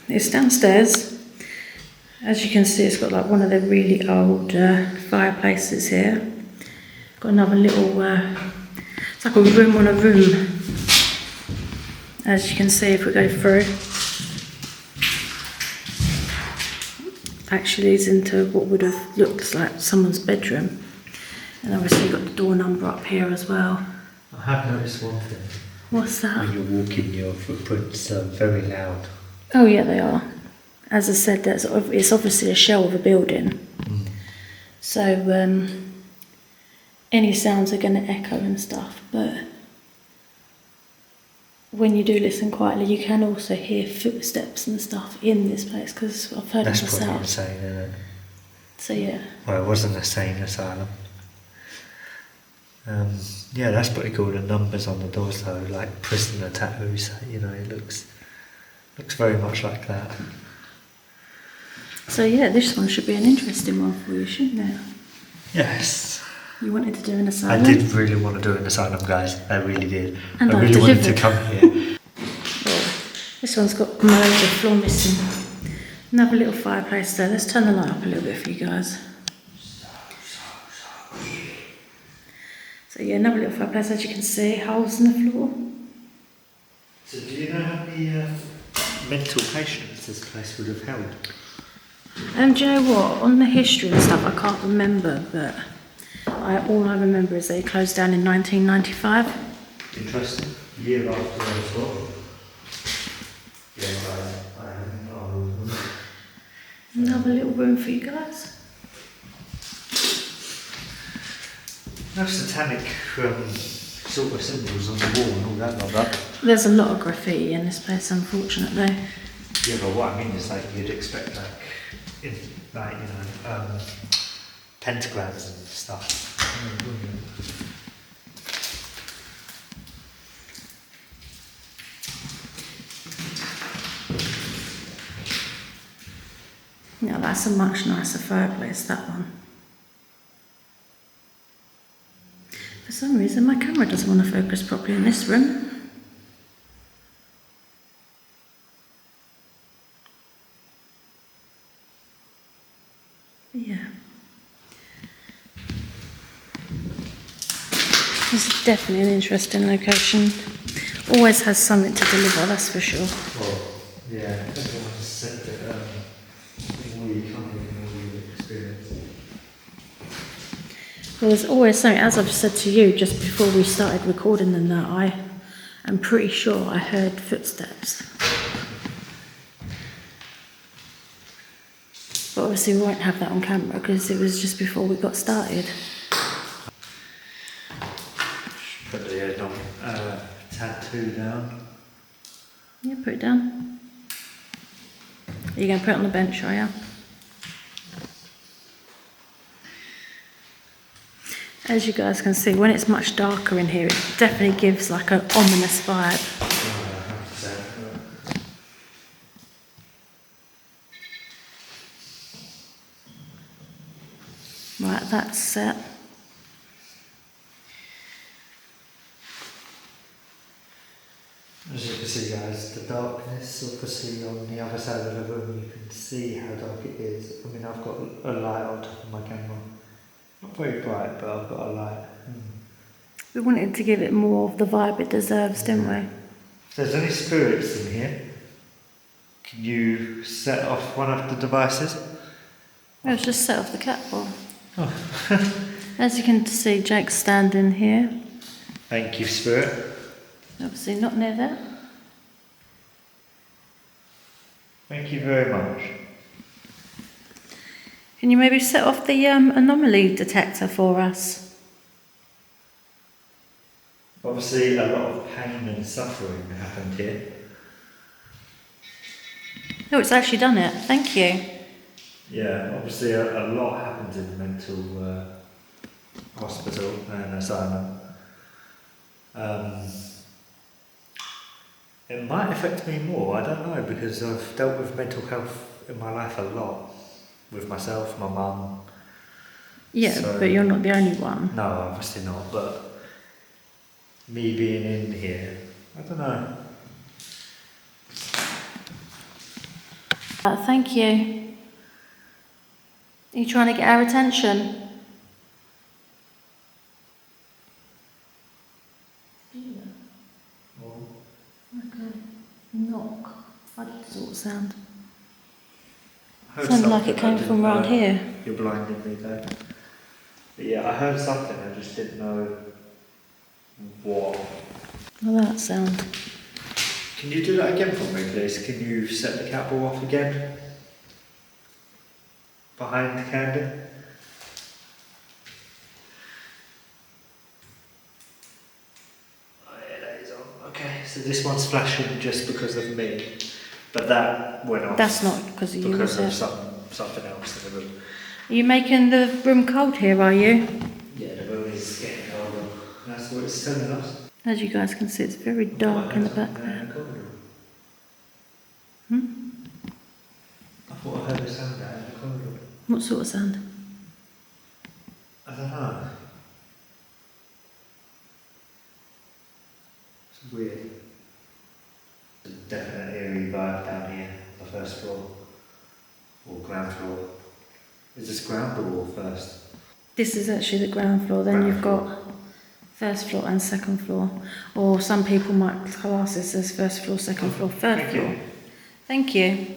It's downstairs. As you can see, it's got like one of the really old fireplaces here. Got another little, it's like a room on a room. As you can see, if we go through, actually leads into what would have looked like someone's bedroom. And obviously you've got the door number up here as well. I have noticed one thing. What's that? When you're walking, your footprints are very loud. Oh yeah, they are. As I said, it's obviously a shell of a building. So any sounds are going to echo and stuff, but when you do listen quietly, you can also hear footsteps and stuff in this place, because I've heard That's them myself. probably insane, isn't it? So yeah. Well, it wasn't a sane asylum. Yeah, that's pretty cool. The numbers on the doors though, like prisoner tattoos, you know, it looks very much like that. So yeah, this one should be an interesting one for you, shouldn't it? Yes. You wanted to do an asylum? I did really want to do an asylum, guys. I really did. And I I've really wanted to delivered. come here. Well, this one's got loads of floor missing. Another little fireplace there. Let's turn the light up a little bit for you guys. So yeah, another little fireplace, as you can see, holes in the floor. So do you know how many mental patients this place would have held? Do you know what? On the history and stuff, I can't remember, but all I remember is they closed down in 1995. Interesting. Year after as well. Yeah, I haven't know. Another little room for you guys. No satanic sort of symbols on the wall and all that like that. There's a lot of graffiti in this place, unfortunately. Yeah, but what I mean is like you'd expect pentagrams and stuff. Yeah, that's a much nicer fireplace, that one. For some reason, my camera doesn't want to focus properly in this room. Yeah. This is definitely an interesting location. Always has something to deliver, that's for sure. Well, yeah, everyone said that the more you come here, the more you experience. Well, there's always something, as I've said to you just before we started recording and that, I am pretty sure I heard footsteps. But obviously we won't have that on camera because it was just before we got started. Put the tattoo down. Yeah, put it down. Are you going to put it on the bench, are you? As you guys can see, when it's much darker in here, it definitely gives like an ominous vibe. Right, that's set. As you can see, guys, the darkness, obviously on the other side of the room, you can see how dark it is. I mean, I've got a light on top of my camera. Not very bright, but I've got a light. We wanted to give it more of the vibe it deserves, didn't we? If there's any spirits in here, can you set off one of the devices? Let's just set off the cat ball. Oh. As you can see, Jake's standing here. Thank you, spirit. Obviously not near there. Thank you very much. Can you maybe set off the anomaly detector for us? Obviously, a lot of pain and suffering happened here. Oh, it's actually done it. Thank you. Yeah, obviously a lot happens in the mental hospital and asylum. It might affect me more, I don't know, because I've dealt with mental health in my life a lot. With myself, my mum. Yeah, So, but you're not the only one. No, obviously not, but me being in here, I don't know. Thank you. Are you trying to get our attention? Okay. Knock. I did sort of sound. Sounded like it came from around here. You're blinding me though. But yeah, I heard something, I just didn't know what. Well, that sound. Can you do that again for me, please? Can you set the cat ball off again? Behind the candle? Oh yeah, that is on. Okay, so this one's flashing just because of me, but that went off. That's not because of you, because is of it? something else in the room. Are you making the room cold here, are you? Yeah, the room is getting colder. That's what it's telling us. As you guys can see, it's very dark in the back there. I thought I heard a sound out in the corridor. What sort of sound? I don't know. It's weird. There's a definite eerie vibe down here on the first floor. Or ground floor. Is this ground or first? This is actually the ground floor, then you've got first floor and second floor. Or some people might class this as first floor, second floor, third floor. Thank you.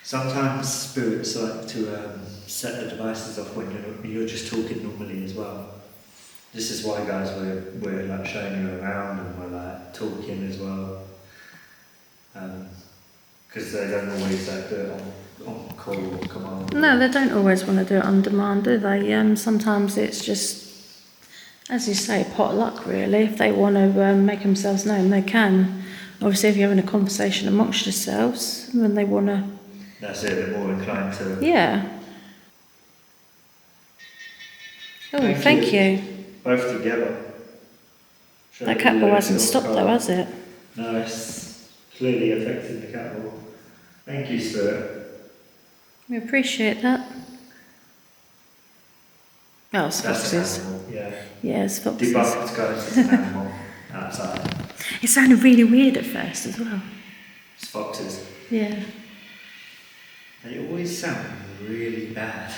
Sometimes spirits like to set the devices off when you're just talking normally as well. This is why, guys, we're like showing you around and we're like talking as well. Because they don't always like do it on call or command. No, they don't always want to do it on demand, do they? Sometimes it's just, as you say, pot luck really. If they want to make themselves known, they can. Obviously, if you're having a conversation amongst yourselves, then they want to... That's it, they're more inclined to... Yeah. Oh, thank you. Both together. That cat ball hasn't stopped though, has it? No, it's clearly affecting the cat ball. Thank you, Spirit. We appreciate that. Oh, it's foxes. Yeah. Yeah, it's foxes. Debunked, guys, it's an animal outside. It sounded really weird at first as well. It's foxes. Yeah. They always sound really bad.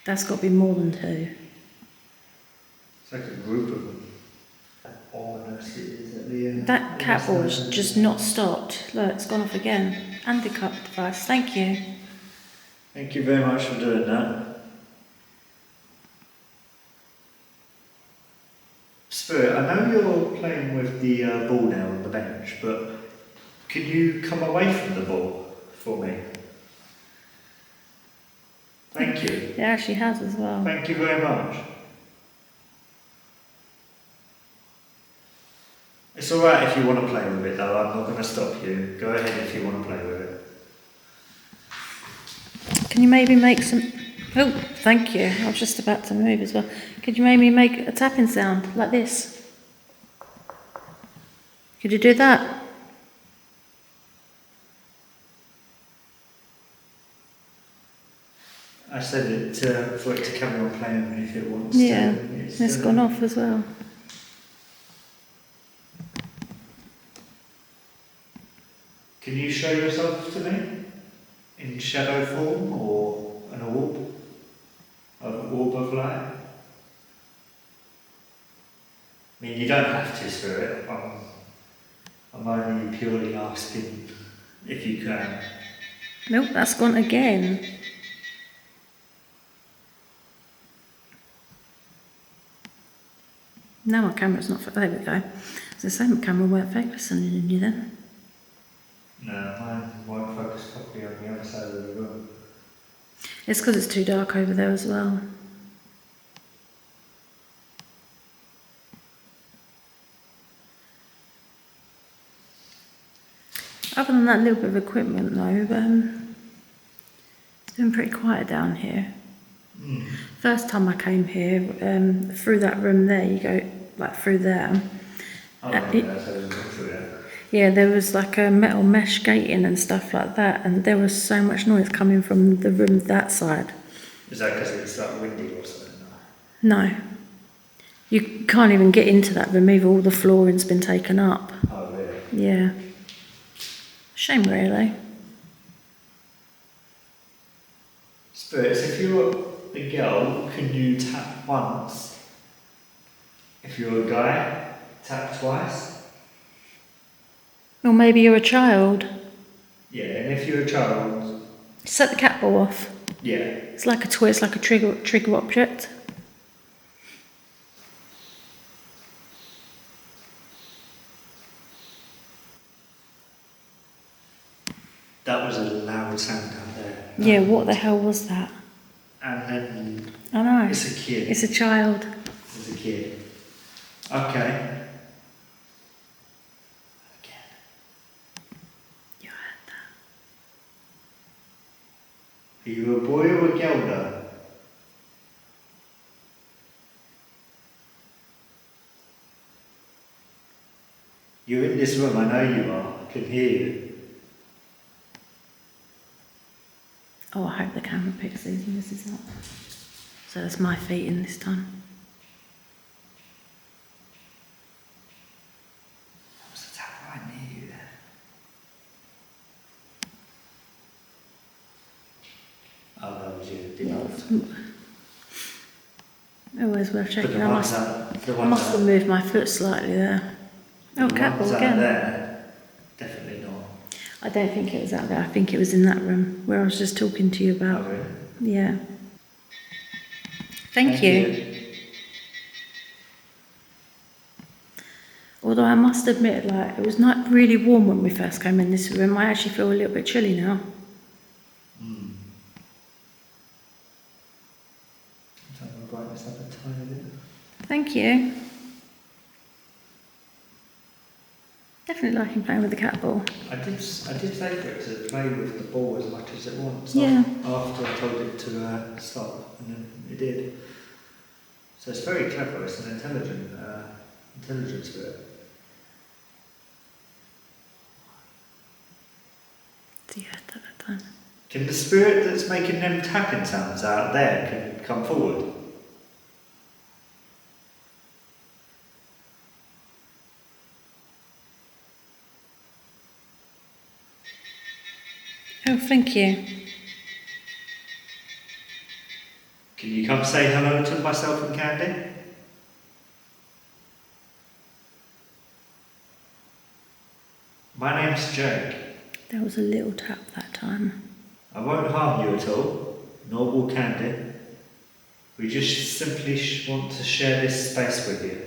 That's got to be more than two. It's like a group of them. Ominous it is at the end. That cat ball has just not stopped. Look, it's gone off again. And the cup device. Thank you. Thank you very much for doing that. Spirit, I know you're playing with the ball now on the bench, but can you come away from the ball for me? Thank you. It actually has as well. Thank you very much. It's alright if you want to play with it though, I'm not going to stop you. Go ahead if you want to play with it. Can you maybe make some... Oh, thank you. I was just about to move as well. Could you maybe make a tapping sound like this? Could you do that? I said it for it to carry on playing if it wants yeah, to. Yeah, it's gone off as well. Can you show yourself to me? In shadow form or an orb? An orb of light? I mean, you don't have to, Spirit. I'm only purely asking if you can. Nope, that's gone again. Now my camera's not... There we go. As I say, my camera weren't focusing on you then. No, mine won't focus properly on the other side of the room. It's because it's too dark over there as well. Other than that little bit of equipment though, it's been pretty quiet down here. First time I came here, through that room there, you go like through there. Oh, okay, that's how you come through there. Yeah, there was like a metal mesh gating and stuff like that, and there was so much noise coming from the room that side. Is that because it's like windy or something? No. You can't even get into that room either, all the flooring's been taken up. Oh, really? Yeah. Shame, really. Spirits, if you're a girl, can you tap once? If you're a guy, tap twice? Or maybe you're a child. Yeah, and if you're a child... Set the cat ball off. Yeah. It's like a toy, it's like a trigger object. That was a loud sound out there. Yeah, what the hell was that? And then... I know. It's a kid. It's a child. It's a kid. Okay. Again. You heard that? Are you a boy or a girl though? You're in this room, I know you are. I can hear you. Oh, I hope the camera picks these noises up. So that's my feet in this time. What's the tap right near you there? Oh, that was you. Didn't Always worth But checking. the I ones must have moved my foot slightly there. Oh, cat ball again. There, definitely not. I don't think it was out there. I think it was in that room where I was just talking to you about. Oh, really? Yeah. Thank you. Although I must admit, like, it was not really warm when we first came in this room. I actually feel a little bit chilly now. Mm. Turn the brightness up a tiny bit. Thank you. Definitely liking playing with the cat ball. I did say for it to play with the ball as much as it wants. Yeah. After I told it to stop, and then it did. So it's very clever. It's an intelligent spirit. So you heard that that time. Can the spirit that's making them tapping sounds out there can come forward? Oh, thank you. Can you come say hello to myself and Candy? My name's Jake. There was a little tap that time. I won't harm you at all, nor will Candy. We just simply want to share this space with you.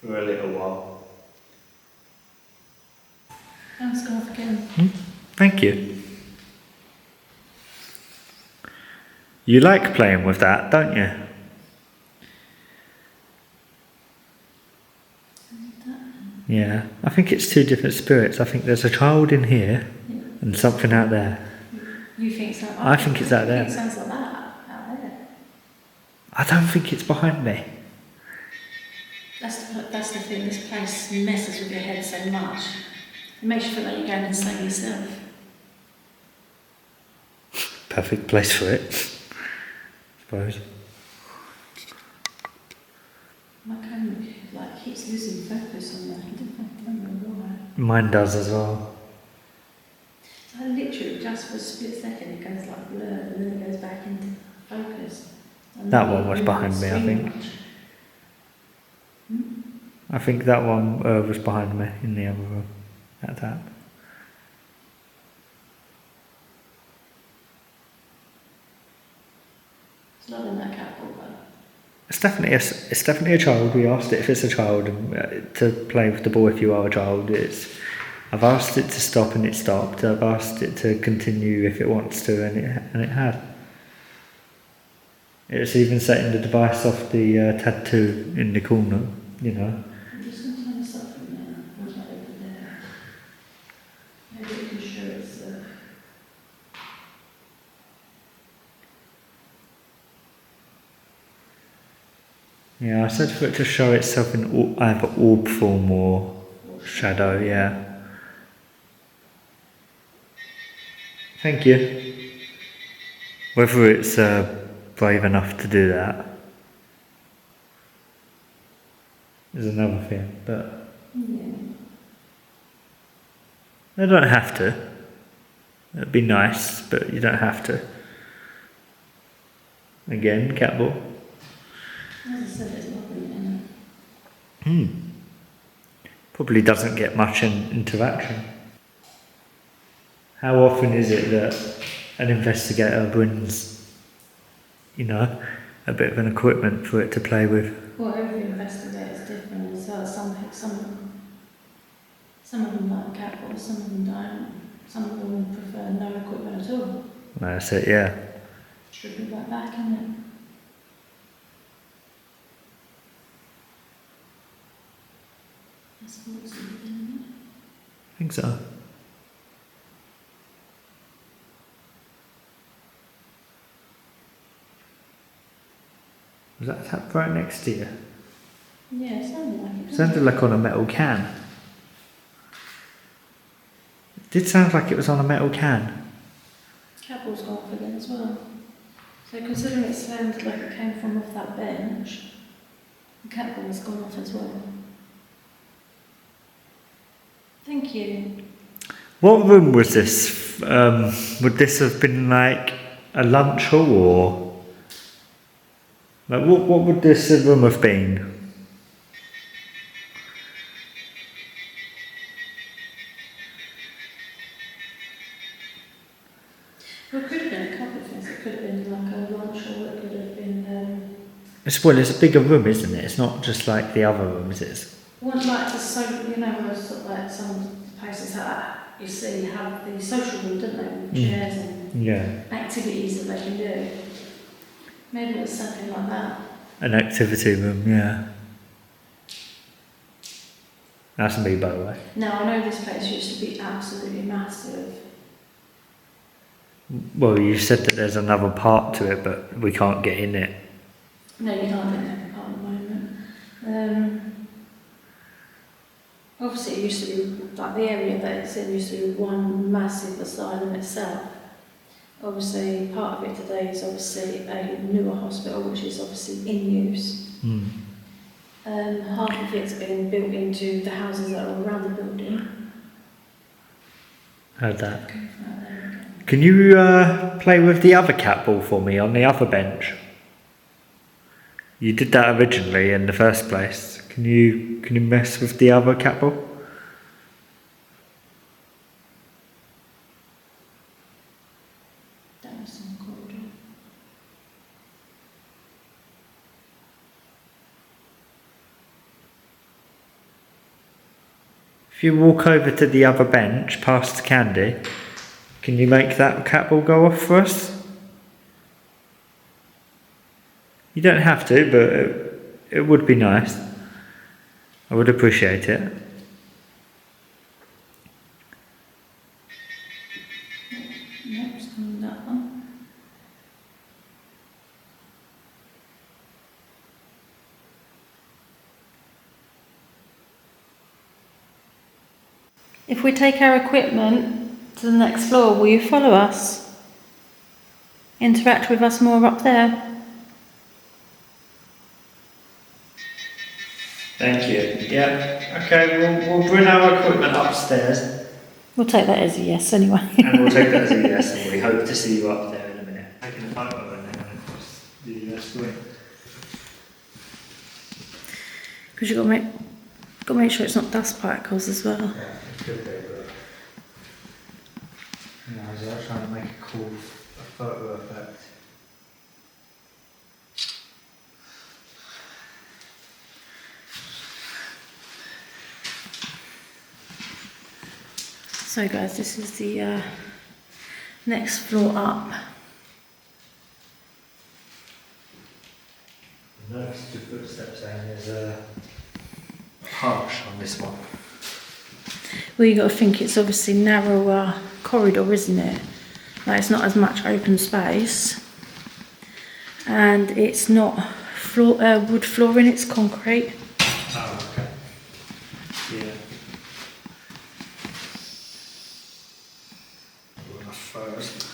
For a little while. Oh, it's gone off again. Thank you. You like playing with that, don't you? Yeah, I think it's two different spirits. I think there's a child in here and something out there. You think so? I think it's out there. It sounds like that out there. I don't think it's behind me. That's the thing. This place messes with your head so much. It makes you feel like you're going insane yourself. Perfect place for it, I suppose. My camera keeps losing focus on that. I don't know why. Mine does as well. So literally, just for a split second, it goes like blur, and then it goes back into focus. And That then one was you behind me, I screen think. watch. I think that one was behind me in the other room. That tap. It's not in that cat ball, though. It's definitely a child. We asked it if it's a child to play with the ball if you are a child. I've asked it to stop and it stopped. I've asked it to continue if it wants to and it had. It's even setting the device off the tattoo in the corner, you know. I'm just going to turn this off from there. What's that over there? Maybe it can show itself. Yeah, I said for it to show itself in either orb form or shadow, yeah. Thank you. Whether it's brave enough to do that is another thing, but Yeah. They don't have to. It'd be nice, but you don't have to. Again, cat ball. As I said, it's lovely in Probably doesn't get much interaction. How often is it that an investigator brings, you know, a bit of an equipment for it to play with? it. Well, every investigator is different as well. Some of them like cat balls, some of them don't. Some of them prefer no equipment at all. That's it, yeah. Should be right back, isn't it? That's what's in I think so. Was that tap right next to you? it? Yeah, it sounded like it. Sounded like on a metal can. It did sound like it was on a metal can. Cat ball's gone off again as well. So considering it sounded like it came from off that bench, the cat ball's gone off as well. Thank you. What room was this? Would this have been like a lunch hall or? Like what would this room have been? Well, it could have been a couple of things. It could have been like a lunch, or it could have been. It's a bigger room, isn't it? It's not just like the other rooms. It's Well, like whereas sort of like some places that you see have the social room, don't they, with chairs and yeah, activities that they can do. Maybe it was something like that. an activity room. Yeah, that's me, by the way. Now I know this place used to be absolutely massive. Well, you said that there's another part to it, but we can't get in it. No, you can't get that part at the moment. Obviously, it used to be like the area that it's in used to be one massive asylum itself. Obviously, part of it today is obviously a newer hospital, which is obviously in use. Half of it's been built into the houses that are around the building. Heard that. Can you play with the other cat ball for me on the other bench? You did that originally in the first place. Can you mess with the other cat ball? That was some corridor. If you walk over to the other bench past Candy, can you make that cat ball go off for us? You don't have to, but it would be nice. I would appreciate it. Nope, it's coming that one. If we take our equipment to the next floor, will you follow us? Interact with us more up there? Thank you. Yeah. Okay, we'll bring our equipment upstairs. We'll take that as a yes anyway. And we'll take that as a yes, and we hope to see you up there in a minute. Taking a photo of it now across the screen. Because you've got to make sure it's not dust particles as well. Yeah, it could be, but you know, I was trying to make a cool photo effect. So guys, this is the next floor up. Notice the footsteps saying there's harsh on this one. Well, you got to think it's obviously narrower corridor, isn't it? Like it's not as much open space, and it's not wood flooring; it's concrete. Oh, okay. Yeah. First,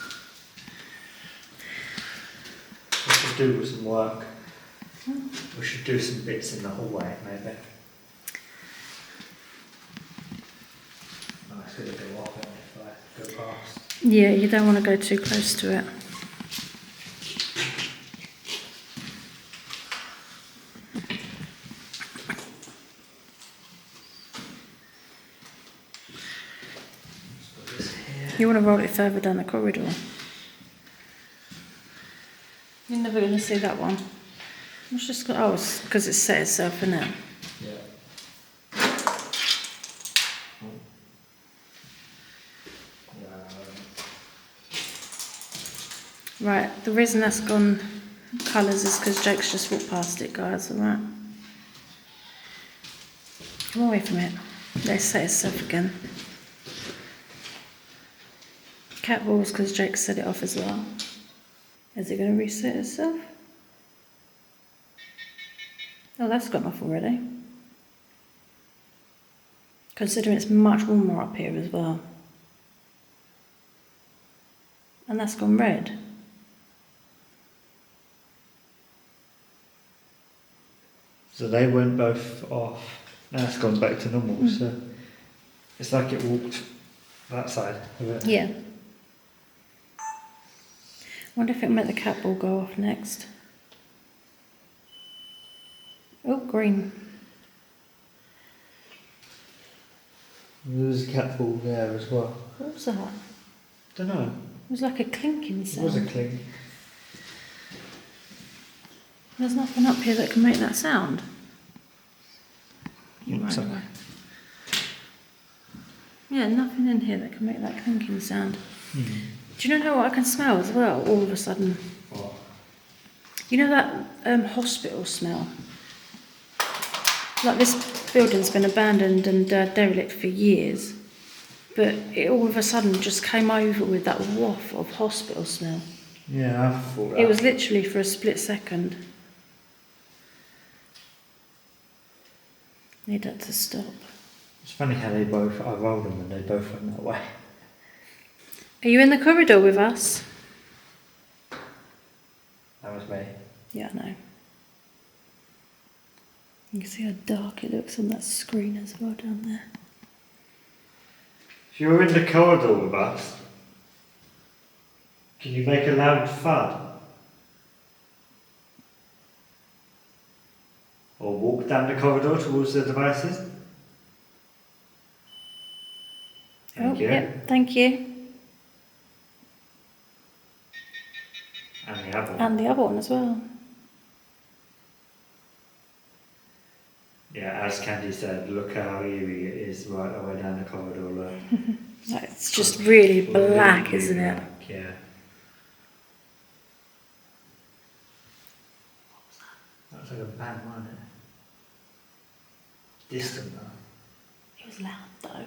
we should do some work. We should do some bits in the hallway, maybe. Oh, it's going to go off. Yeah, you don't want to go too close to it. Put this here. You want to roll it further down the corridor. You're never going to see that one. It's just got, oh, it's because it's set itself in it. Yeah. Right, the reason that's gone colours is because Jake's just walked past it, guys, alright? Come away from it. Let's set itself again. Cat balls because Jake set it off as well. Is it going to reset itself? Oh, that's gone off already. Considering it's much warmer up here as well. And that's gone red. So they went both off. Now it's gone back to normal. So it's like it walked that side of it. Yeah. Wonder if it'll make the cat ball go off next. Oh, green. There's a cat ball there as well. What was that? Don't know. It was like a clinking It sound. was a clink. There's nothing up here that can make that sound. Looks Right like- away. Yeah, nothing in here that can make that clinking sound. Do you know what I can smell as well, all of a sudden? What? You know that hospital smell? Like this building's been abandoned and derelict for years, but it all of a sudden just came over with that waft of hospital smell. Yeah, I thought that. It was literally for a split second. Need that to stop. It's funny how I rolled them and they both went that way. Are you in the corridor with us? That was me. Yeah, I know. You can see how dark it looks on that screen as well down there. If you're in the corridor with us, can you make a loud thud? Or walk down the corridor towards the devices? Thank you. Yep, thank you. And the other one. And the other one as well. Yeah, as Candy said, look how eerie it is right away down the corridor. Look. Like, it's just really black, Really isn't it? black, yeah. That was like a bang, wasn't it? Distant though. It was loud though.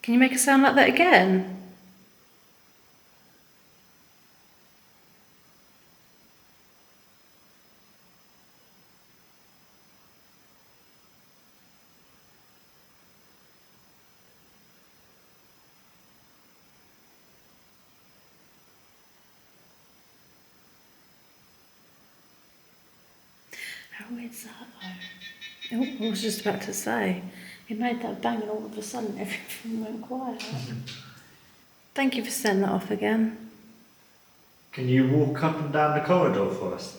Can you make a sound like that again? How weird's that though? Oh, I was just about to say, it made that bang and all of a sudden everything went quiet. Thank you for setting that off again. Can you walk up and down the corridor for us?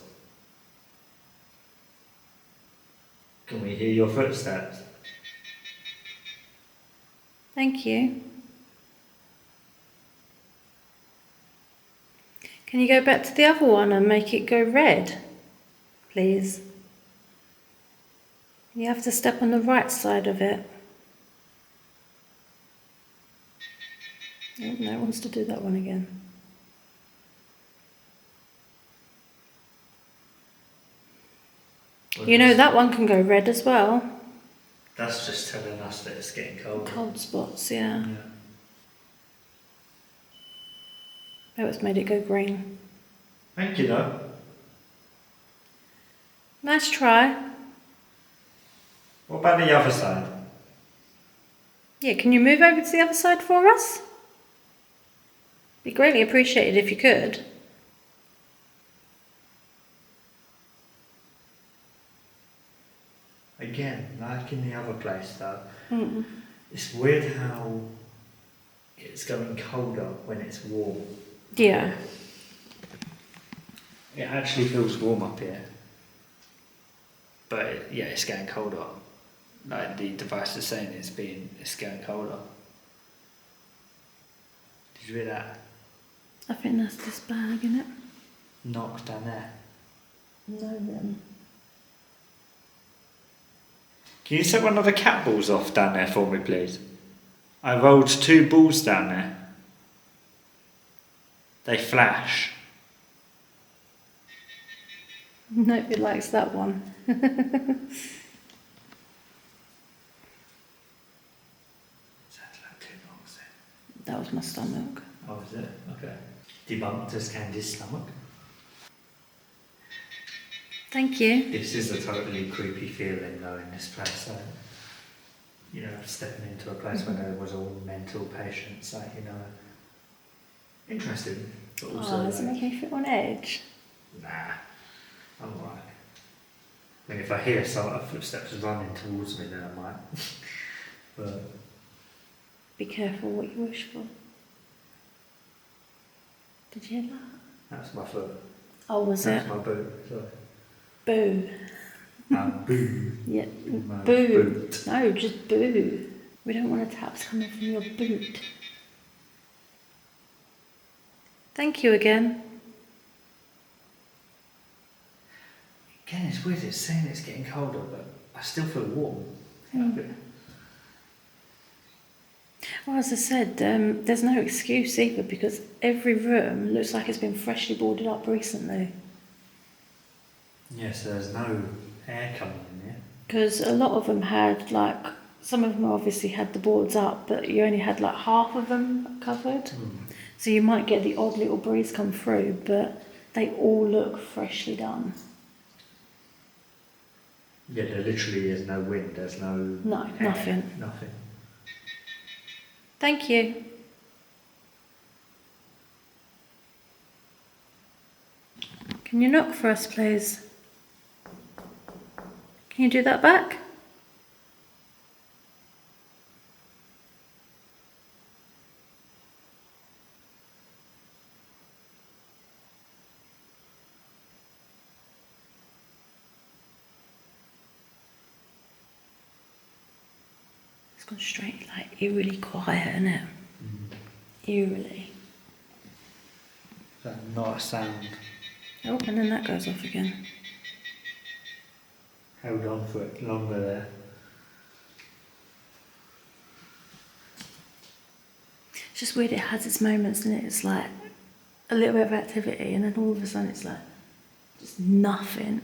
Can we hear your footsteps? Thank you. Can you go back to the other one and make it go red, please? You have to step on the right side of it. Oh, no, it wants to do that one again. You know, that one can go red as well. That's just telling us that it's getting colder. Cold spots, yeah. Yeah. Oh, it's made it go green. Thank you, though. Nice try. What about the other side? Yeah, can you move over to the other side for us? Be greatly appreciated if you could. Are again, like in the other place though, Mm. it's weird how it's going colder when it's warm. Yeah. It actually feels warm up here. But yeah, it's getting colder. Like the device is saying it's getting colder. Did you hear that? I think that's this bag, isn't it? Knock down there. No, Can you take one of the cat balls off down there for me, please? I rolled 2 balls down there. They flash. Nobody likes that one. Sounds like 2 knocks there. That was my stomach. Oh, is it? Okay. Debunked as Candy's stomach. Thank you. This is a totally creepy feeling though in this place. So, you know, stepping into a place where there was all mental patients, like, you know, interesting. But also, Does it make me feel on edge? Nah, I'm alright. I mean, if I hear some footsteps running towards me, then I might. But Be careful what you wish for. Did you hear that? that's my foot. Oh, was That's it? my boot. Sorry. Boo. Boo. Yeah. My Boo. boot. No, just boo. We don't want a taps coming from your boot. Thank you again. Again, it's weird. It's saying it's getting colder, but I still feel warm. Well, as I said, there's no excuse either because every room looks like it's been freshly boarded up recently. Yes, there's no air coming in here. Because a lot of them had, like, some of them obviously had the boards up, but you only had like half of them covered. So you might get the odd little breeze come through, but they all look freshly done. Yeah, there literally is no wind, there's no No, air, nothing. Nothing. Thank you. Can you knock for us, please? Can you do that back? It's gone straight, like, eerily quiet, isn't it? Eerily. That's not a sound. Oh, and then that goes off again. Held on for it longer there. It's just weird, it has its moments, and it's like a little bit of activity, and then all of a sudden it's like just nothing.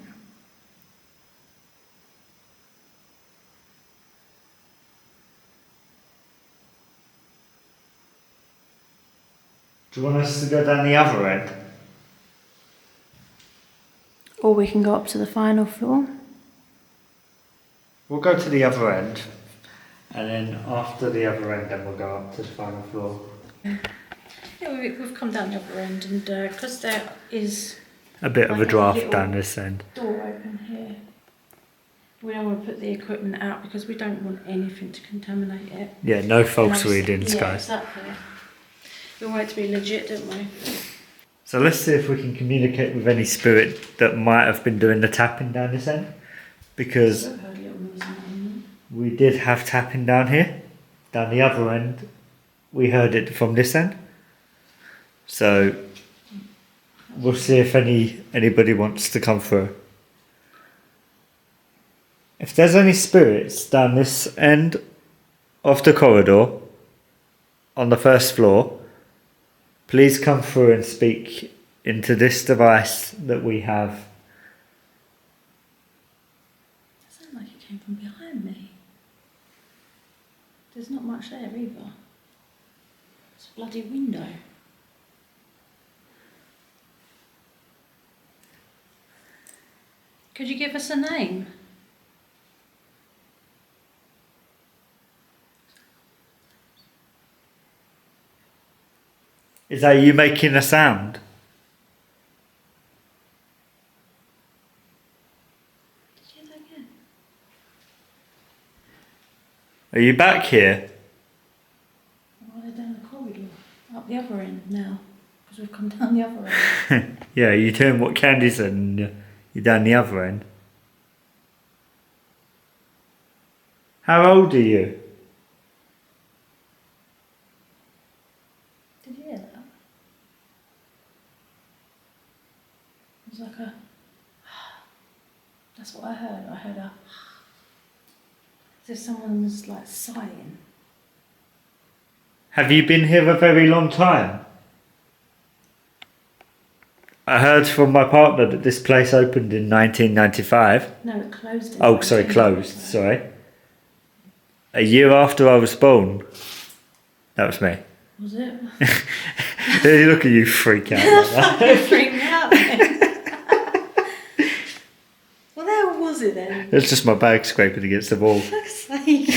Do you want us to go down the other end? Or we can go up to the final floor. We'll go to the other end, and then after the other end, then we'll go up to the final floor. Yeah, we've come down the other end, and because there is A bit of like a draft little down this end. door open here, we don't want to put the equipment out because we don't want anything to contaminate it. Yeah, no false And readings, yeah, guys. Exactly. We want it to be legit, don't we? So let's see if we can communicate with any spirit that might have been doing the tapping down this end. Because I've heard a little noise in that one. we did have tapping down here. Down the other end, we heard it from this end. So we'll see if anybody wants to come through. If there's any spirits down this end of the corridor on the first floor, please come through and speak into this device that we have. It sounded like it came from behind me. There's not much there either. It's a bloody window. Could you give us a name? Is that you making a sound? Did you hear that again? Are you back here? Well, they're down the corridor, up the other end now, because we've come down the other end. Yeah, you doing what Candy said and you're down the other end. How old are you? Did you hear that? It was like a... That's what I heard. I heard a... As if someone was like sighing. Have you been here a very long time? I heard from my partner that this place opened in 1995. No, it closed. Oh, sorry, closed, sorry. A year after I was born. That was me. Was it? Look at you freak out like that. It freaked me out then. What the hell was it then? It's just my bag scraping against the wall. For fuck's sake.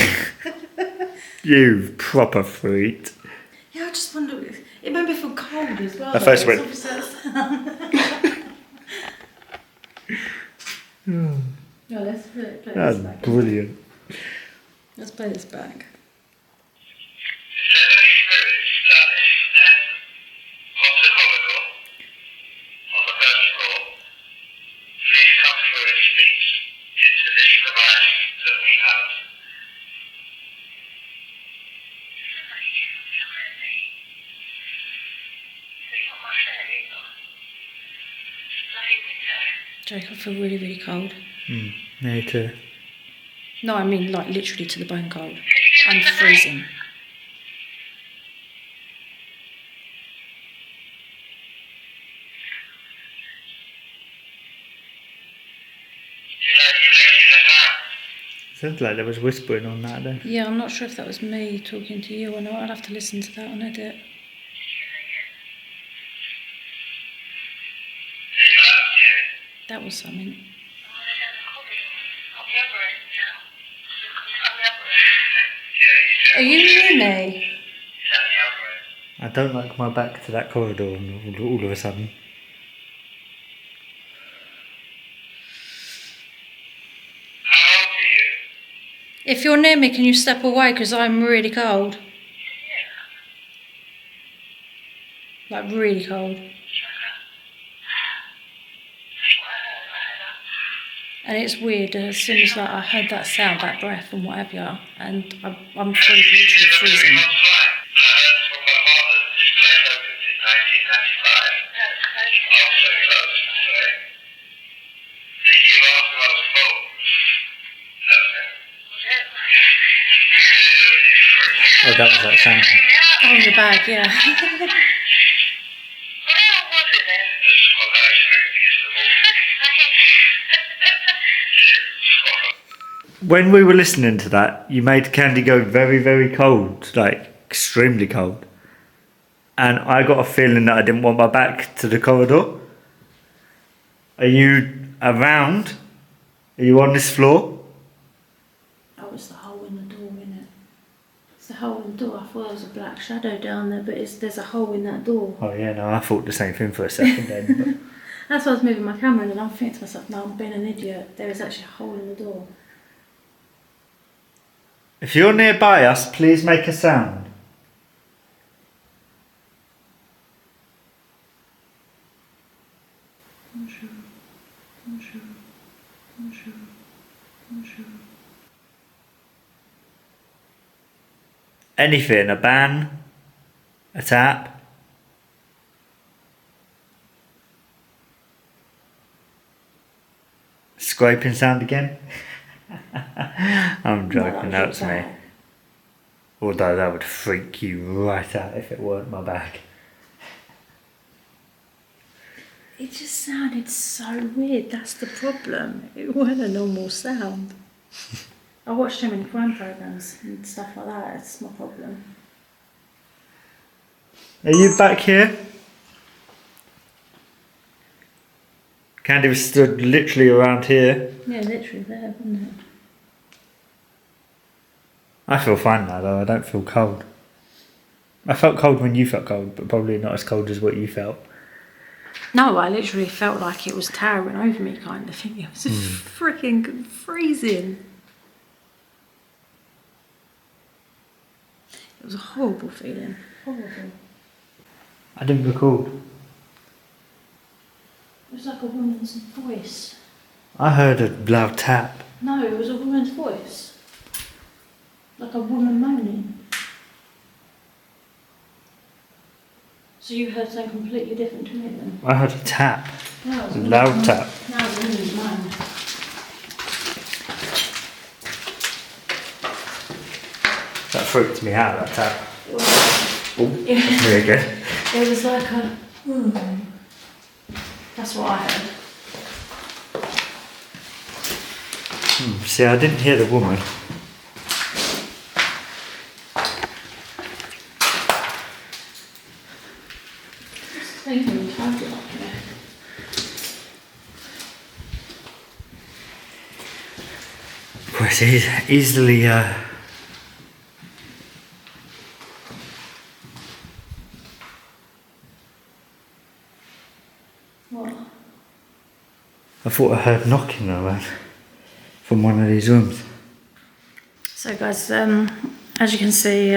You proper freak. Yeah, I just wonder. It made me feel cold as well. I first went. No, let's play That's this back. brilliant. Let's play this back. Jake, I feel really, really cold. Me too. No, I mean like literally to the bone cold. I'm freezing. Sounds like there was whispering on that then. Yeah, I'm not sure if that was me talking to you or not. I'll have to listen to that on edit. That was something. Are you near me? I don't like my back to that corridor all of a sudden. If you're near me, can you step away? Because I'm really cold. Like really cold. And it's weird, as soon as like I heard that sound, that breath and whatever, and I'm literally freezing. Oh, that was that sound. Oh, the bag, yeah. When we were listening to that, you made Candy go very, very cold, like extremely cold. And I got a feeling that I didn't want my back to the corridor. Are you around? Are you on this floor? Oh, it's the hole in the door, innit? It's the hole in the door. I thought there was a black shadow down there, but there's a hole in that door. Oh yeah, no, I thought the same thing for a second then. But... That's why I was moving my camera, and I'm thinking to myself, no, I'm being an idiot. There is actually a hole in the door. If you're nearby us, please make a sound. Bonjour. Bonjour. Bonjour. Bonjour. Anything, a ban, a tap. Scraping sound again. I'm joking, No, that was me. Although that would freak you right out if it weren't my back. It just sounded so weird, that's the problem. It wasn't a normal sound. I watch too many crime programs and stuff like that, it's my problem. Are you back here? Candy was stood literally around here. Yeah, literally there, wasn't it? I feel fine now though, I don't feel cold. I felt cold when you felt cold, but probably not as cold as what you felt. No, I literally felt like it was towering over me kind of thing. It was freaking freezing. It was a horrible feeling. Horrible. I didn't recall. It was like a woman's voice. I heard a loud tap. No, it was a woman's voice. Like a woman moaning. So you heard something completely different to me then? I heard a tap. No, it was A loud tap. No, it was a woman's moan. That freaked me out, that tap. It was, Oh, that's me again. it was like a... That's what I heard. See, I didn't hear the woman. Things are entirely up here. Well, it's easily, What? I thought I heard knocking around from one of these rooms. So guys, as you can see,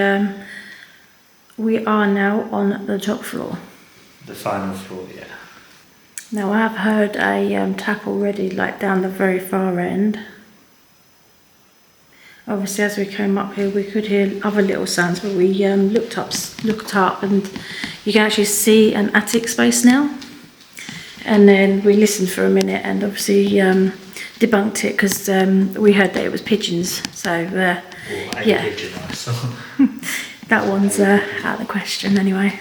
we are now on the top floor. The final floor, yeah. Now I have heard a tap already, like down the very far end. Obviously, as we came up here, we could hear other little sounds, but we looked up, and you can actually see an attic space now. And then we listened for a minute, and obviously debunked it because we heard that it was pigeons. So yeah, pigeon, I saw. that one's out of the question anyway.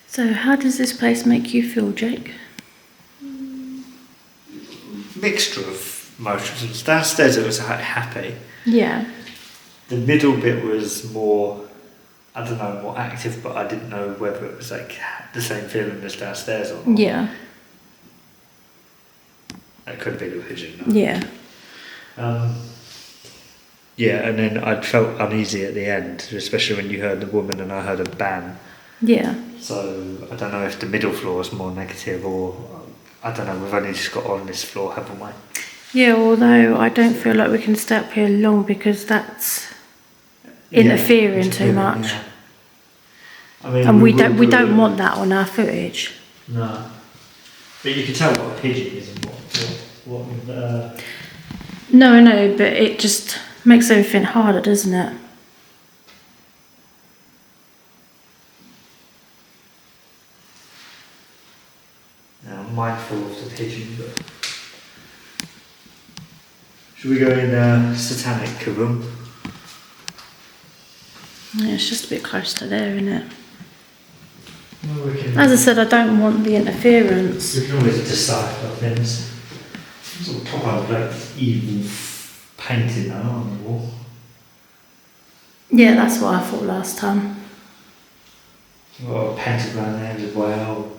So how does this place make you feel, Jake? Mixture of emotions. Downstairs it was happy. Yeah. The middle bit was more, I don't know, more active, but I didn't know whether it was like the same feeling as downstairs or not. Yeah. That could be the pigeon. No? Yeah. Yeah, and then I felt uneasy at the end, especially when you heard the woman and I heard a bang. Yeah. So I don't know if the middle floor is more negative or, I don't know, we've only just got on this floor, haven't we? Yeah, although I don't feel like we can stay up here long because that's interfering too much. Yeah. I mean, And we don't want that on our footage. No. But you can tell what a pigeon is and what No, I know, but it just makes everything harder, doesn't it? Now, I'm mindful of the pigeon, but... Should we go in satanic room? Yeah, it's just a bit close to there, isn't it? Well, we can, As I said, I don't want the interference. we can always decipher things. Sort of pop out like evil painting now on the wall. Yeah, that's what I thought last time. Got a pentagram there as well.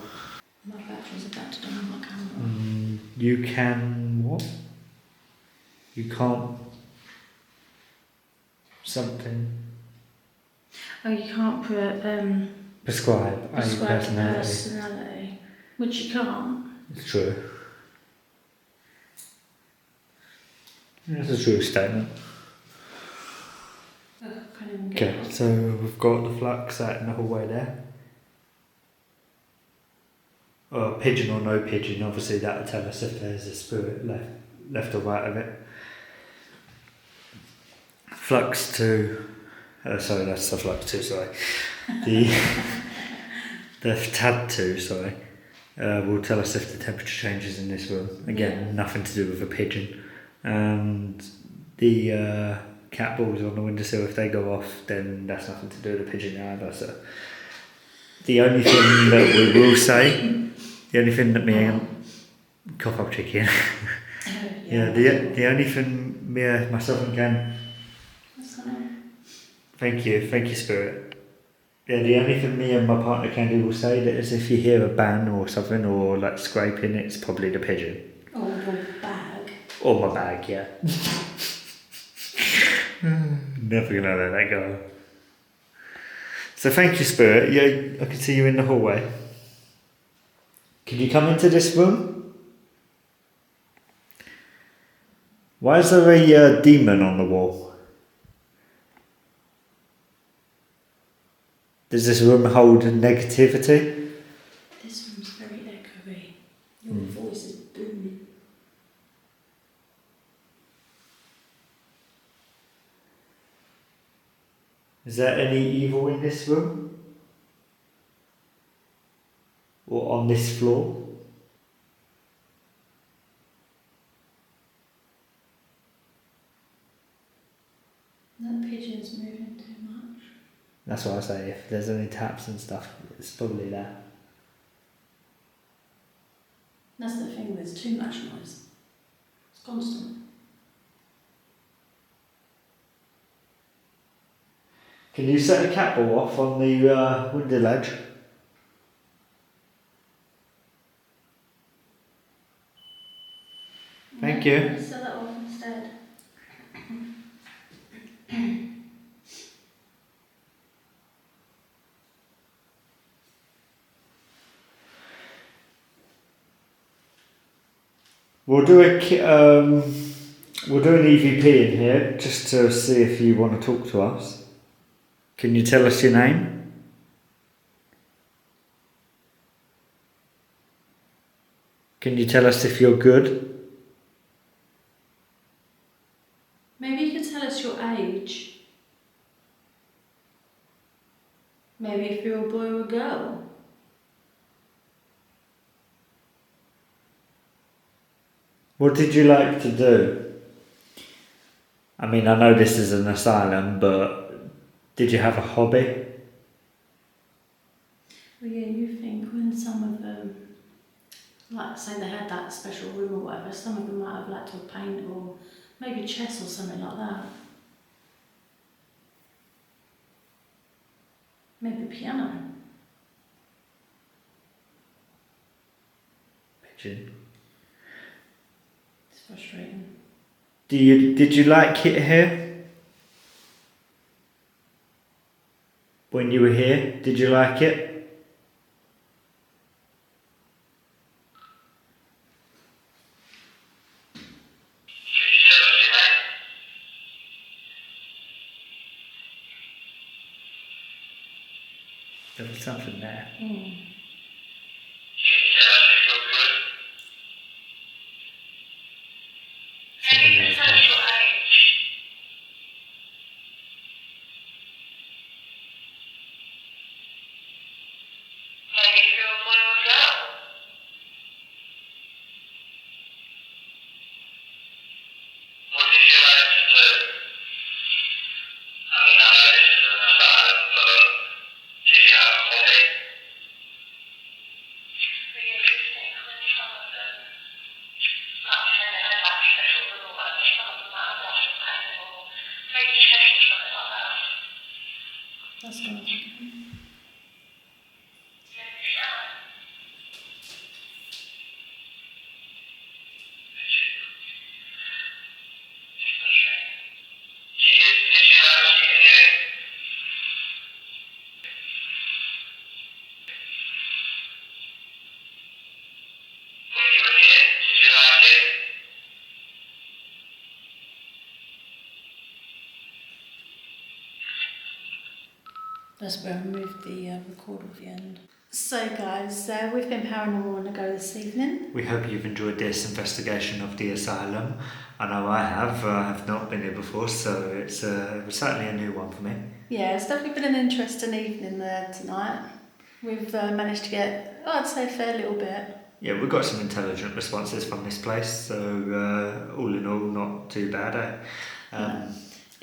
My battery's about to die on my camera. You can what? You can't something Oh, you can't put prescribe a prescribed personality. personality, which you can't. It's true. That's a true statement. Okay, so we've got the flux out in the hallway there. Pigeon or no pigeon, obviously that will tell us if there's a spirit left or right of it. Flux 2, sorry, that's the flux 2, sorry. The tab 2, sorry, will tell us if the temperature changes in this room. Again, nothing to do with a pigeon. And the cat balls on the windowsill, if they go off, then that's nothing to do with the pigeon either. So the only thing that we will say, the only thing that me and cough up chicken. Yeah, the only thing myself and Ken. Thank you, Spirit. Yeah, the only thing me and my partner Candy will say that is if you hear a bang or something or like scraping, it's probably the pigeon. Or your bag. Or my bag, yeah. Never gonna let that go. So thank you, Spirit. Yeah, I can see you in the hallway. Can you come into this room? Why is there a demon on the wall? Does this room hold negativity? This room's very echoey. Your voice is booming. Is there any evil in this room? Or on this floor? That pigeon's moving too much. That's what I say, if there's any taps and stuff, it's probably there. That's the thing, there's too much noise. It's constant. Can you set a cat ball off on the window ledge? Thank you. Set that off instead. We'll do an EVP in here just to see if you want to talk to us. Can you tell us your name? Can you tell us if you're good? Maybe you could tell us your age. Maybe if you're a boy or a girl. What did you like to do? I mean, I know this is an asylum, but did you have a hobby? Well, yeah, you think when some of them, like say they had that special room or whatever, some of them might have liked to paint or maybe chess or something like that. Maybe piano. Pigeon. It's frustrating. Did you like it here? When you were here, did you like it? There was something there. Something there as well. That's what I'm thinking. That's where I moved the record at the end. So guys, we've been paranormal on the go this evening. We hope you've enjoyed this investigation of the asylum. I know I have. I have not been here before, so it's certainly a new one for me. Yeah, it's definitely been an interesting evening there tonight. We've managed to get, I'd say, a fair little bit. Yeah, we got some intelligent responses from this place, so all in all, not too bad.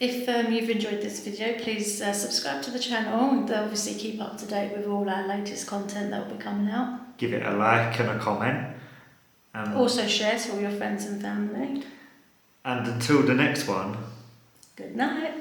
If you've enjoyed this video, please subscribe to the channel and obviously keep up to date with all our latest content that will be coming out. Give it a like and a comment. Also share to all your friends and family. And until the next one. Good night.